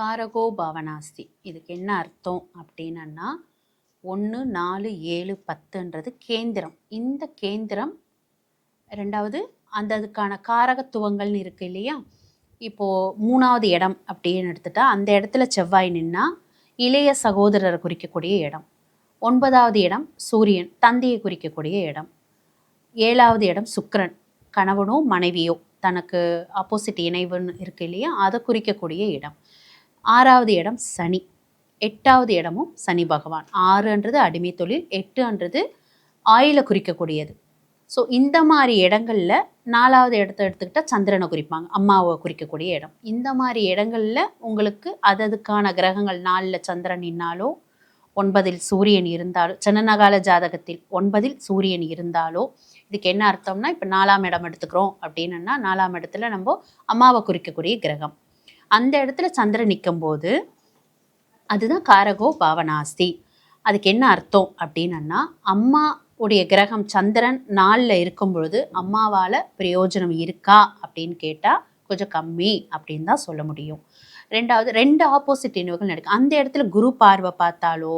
காரகோ பவனாஸ்தி இதுக்கு என்ன அர்த்தம் அப்படின்னா 1 4 7 10ன்றது கேந்திரம். இந்த கேந்திரம் ரெண்டாவது அதுக்கான காரகத்துவங்கள்னு இருக்கு இல்லையா. இப்போது 3வது இடம் அப்படின்னு எடுத்துட்டா அந்த இடத்துல செவ்வாய் நின்னா இளைய சகோதரரை குறிக்கக்கூடிய இடம். 9வது இடம் சூரியன் தந்தையை குறிக்கக்கூடிய இடம். 7வது இடம் சுக்கிரன் கணவனோ மனைவியோ தனக்கு ஆப்போசிட் இணைவுன்னு இருக்கு இல்லையா, அதை குறிக்கக்கூடிய இடம். 6வது இடம் சனி. 8வது இடமும் சனி பகவான். 6ன்றது அடிமை தொழில், 8ன்றது ஆயிலை குறிக்கக்கூடியது. ஸோ இந்த மாதிரி இடங்களில் 4வது இடத்த எடுத்துக்கிட்டால் சந்திரனை குறிப்பாங்க, அம்மாவை குறிக்கக்கூடிய இடம். இந்த மாதிரி இடங்களில் உங்களுக்கு அதுக்கான கிரகங்கள் 4ல் சந்திரன் நின்னாலோ 9ல் சூரியன் இருந்தாலோ, ஜனனகால ஜாதகத்தில் 9ல் சூரியன் இருந்தாலோ இதுக்கு என்ன அர்த்தம்னா, இப்போ 4ஆம் இடம் எடுத்துக்கிறோம் அப்படின்னா 4ஆம் இடத்துல நம்ம அம்மாவை குறிக்கக்கூடிய கிரகம். அந்த இடத்துல சந்திரன் நிற்கும் போது அதுதான் காரகோ பாவனாஸ்தி. அதுக்கு என்ன அர்த்தம் அப்படின்னா, அம்மா உடைய கிரகம் சந்திரன் 4ல் இருக்கும் பொழுது அம்மாவால் பிரயோஜனம் இருக்கா அப்படின்னு கேட்டால் கொஞ்சம் கம்மி அப்படின்னு தான் சொல்ல முடியும். ரெண்டாவது 2 ஆப்போசிட் இணைவுகள் நடக்கும். அந்த இடத்துல குரு பார்வை பார்த்தாலோ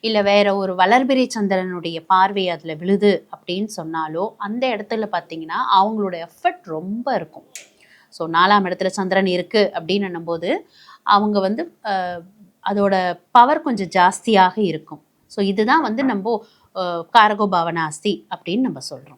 இல்லை வேற ஒரு வளர்பிறை சந்திரனுடைய பார்வை அதில் விழுது அப்படின்னு சொன்னாலோ அந்த இடத்துல பார்த்தீங்கன்னா அவங்களோட எஃபர்ட் ரொம்ப இருக்கும். ஸோ 4ஆம் இடத்துல சந்திரன் இருக்குது அப்படின்னு போது அவங்க அதோட பவர் கொஞ்சம் ஜாஸ்தியாக இருக்கும். ஸோ இதுதான் நம்ம காரகோ பவனாஸ்தி அப்படின்னு நம்ம சொல்கிறோம்.